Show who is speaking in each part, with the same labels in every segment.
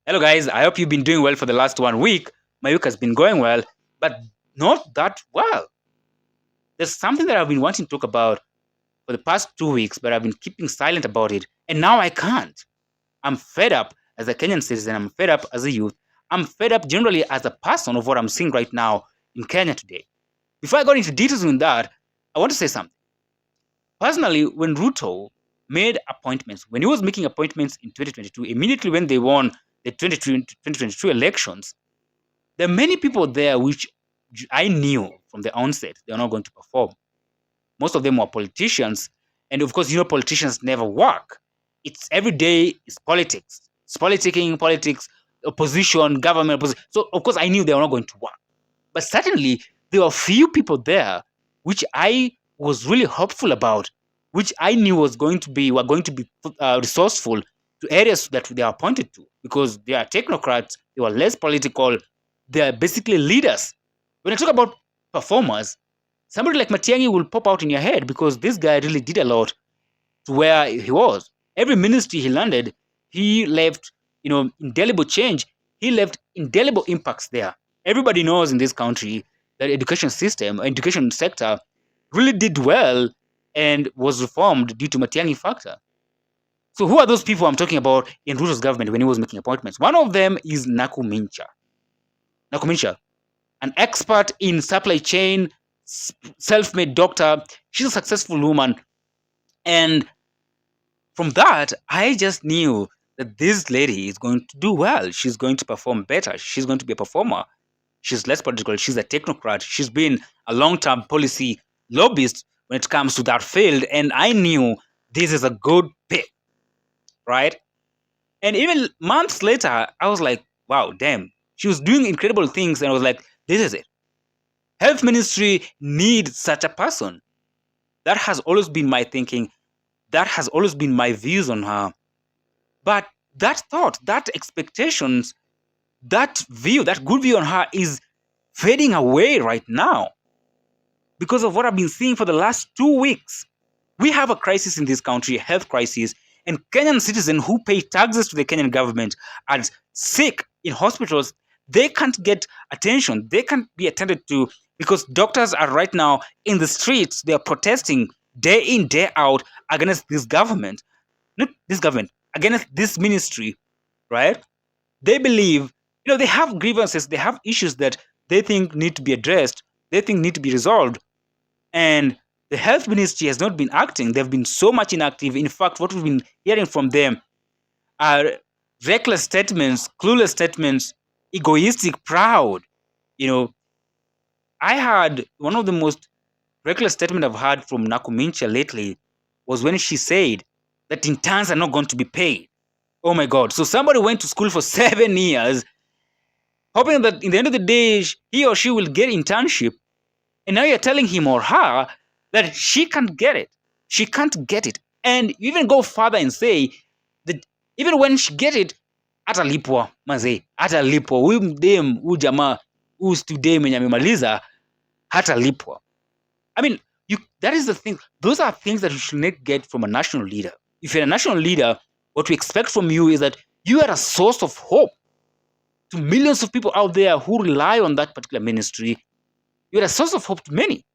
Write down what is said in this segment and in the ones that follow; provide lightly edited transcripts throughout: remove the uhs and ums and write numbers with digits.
Speaker 1: Hello, guys. I hope you've been doing well for the last 1 week. My week has been going well, but not that well. There's something that I've been wanting to talk about for the past 2 weeks, but I've been keeping silent about it, and now I can't. I'm fed up as a Kenyan citizen. I'm fed up as a youth. I'm fed up generally as a person of what I'm seeing right now in Kenya today. Before I go into details on that, I want to say something. Personally, when Ruto made appointments, when he was making appointments in 2022, immediately when they won the 2022 elections, there are many people there which I knew from the onset they are not going to perform. Most of them were politicians, and of course, politicians never work. It's every day is politics. It's politicking, politics, opposition, government opposition. So of course, I knew they were not going to work. But certainly, there were few people there which I was really hopeful about, which I knew were going to be resourceful to areas that they are appointed to, because they are technocrats. They were less political. They are basically leaders. When I talk about performers, somebody like Matiang'i will pop out in your head because this guy really did a lot to where he was. Every ministry he landed, he left, indelible change. He left indelible impacts there. Everybody knows in this country that education sector really did well and was reformed due to Matiang'i factor. So who are those people I'm talking about in Ruto's government when he was making appointments? One of them is Nakumincha. Nakumincha, an expert in supply chain, self-made doctor. She's a successful woman. And from that, I just knew that this lady is going to do well. She's going to perform better. She's going to be a performer. She's less political. She's a technocrat. She's been a long-term policy lobbyist when it comes to that field. And I knew this is a good pick, right? And even months later, I was like, wow, damn. She was doing incredible things. And I was like, this is it. Health ministry needs such a person. That has always been my thinking. That has always been my views on her. But that thought, that expectations, that view, that good view on her is fading away right now because of what I've been seeing for the last 2 weeks. We have a crisis in this country, a health crisis, and Kenyan citizens who pay taxes to the Kenyan government are sick in hospitals. They can't get attention. They can't be attended to because doctors are right now in the streets. They are protesting day in, day out against this government. Not this government, against this ministry, right? They believe, they have grievances, they have issues that they think need to be addressed, they think need to be resolved. And the health ministry has not been acting. They've been so much inactive. In fact, what we've been hearing from them are reckless statements, clueless statements, egoistic, proud. I had one of the most reckless statements I've heard from Nakumincha lately was when she said that interns are not going to be paid. Oh my God. So somebody went to school for 7 years, hoping that in the end of the day, he or she will get internship. And now you're telling him or her that she can't get it. She can't get it. And you even go further and say that even when she get it, atalipwa mazee, atalipwa. Huyu mdem, huyu jamaa, huyu student mwenye amemaliza, hatalipwa. I mean, that is the thing. Those are things that you should not get from a national leader. If you're a national leader, what we expect from you is that you are a source of hope to millions of people out there who rely on that particular ministry. You're a source of hope to many.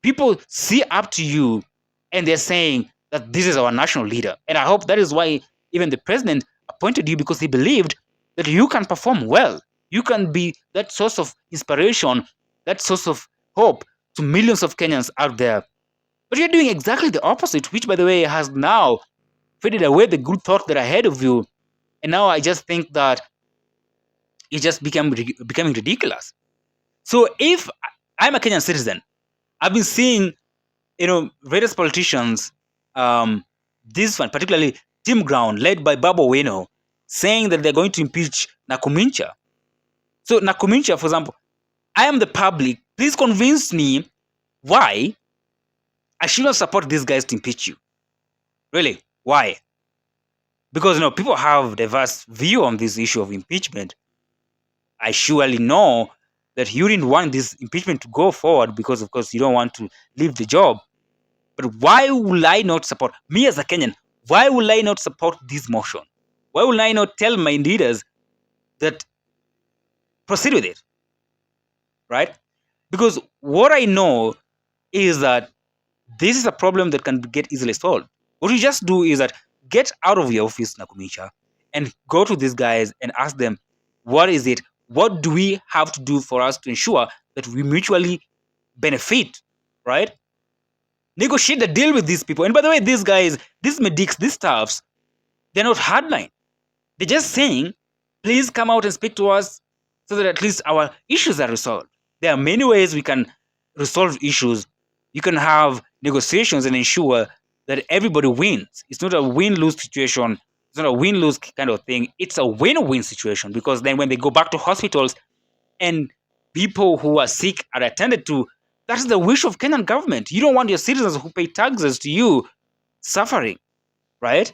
Speaker 1: People see up to you and they're saying that this is our national leader. And I hope that is why even the president appointed you, because he believed that you can perform well. You can be that source of inspiration, that source of hope to millions of Kenyans out there. But you're doing exactly the opposite, which, by the way, has now faded away the good thought that I had of you. And now I just think that it just becoming ridiculous. So if I'm a Kenyan citizen, I've been seeing, various politicians, this one, particularly Team Ground, led by Babu Owino, saying that they're going to impeach Nakumincha. So Nakumincha, for example, I am the public. Please convince me why I should not support these guys to impeach you. Really, why? Because, people have diverse view on this issue of impeachment. I surely know that you didn't want this impeachment to go forward because, of course, you don't want to leave the job. But why will I not support, me as a Kenyan, why will I not support this motion? Why will I not tell my leaders that proceed with it, right? Because what I know is that this is a problem that can get easily solved. What you just do is that get out of your office, Nakumicha, and go to these guys and ask them, what is it? What do we have to do for us to ensure that we mutually benefit, right? Negotiate the deal with these people. And by the way, these guys, these medics, these staffs, they're not hardline. They're just saying, please come out and speak to us so that at least our issues are resolved. There are many ways we can resolve issues. You can have negotiations and ensure that everybody wins. It's not a win-lose situation. It's not a win-lose kind of thing. It's a win-win situation, because then when they go back to hospitals and people who are sick are attended to, that's the wish of Kenyan government. You don't want your citizens who pay taxes to you suffering, right?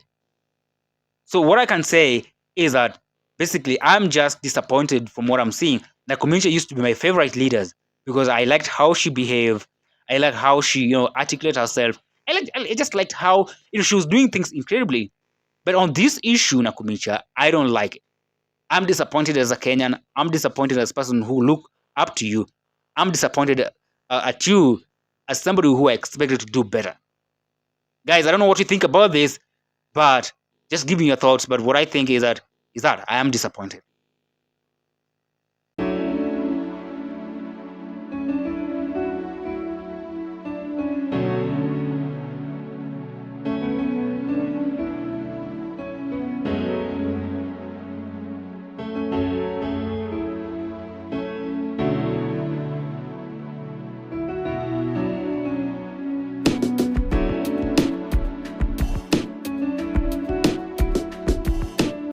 Speaker 1: So what I can say is that basically I'm just disappointed from what I'm seeing. Nakumincha used to be my favorite leaders because I liked how she behaved. I liked how she, articulated herself. I just liked how she was doing things incredibly. But on this issue, Nakumincha, I don't like it. I'm disappointed as a Kenyan. I'm disappointed as a person who look up to you. I'm disappointed at you as somebody who I expected to do better. Guys, I don't know what you think about this, but just give me your thoughts. But what I think is that I am disappointed.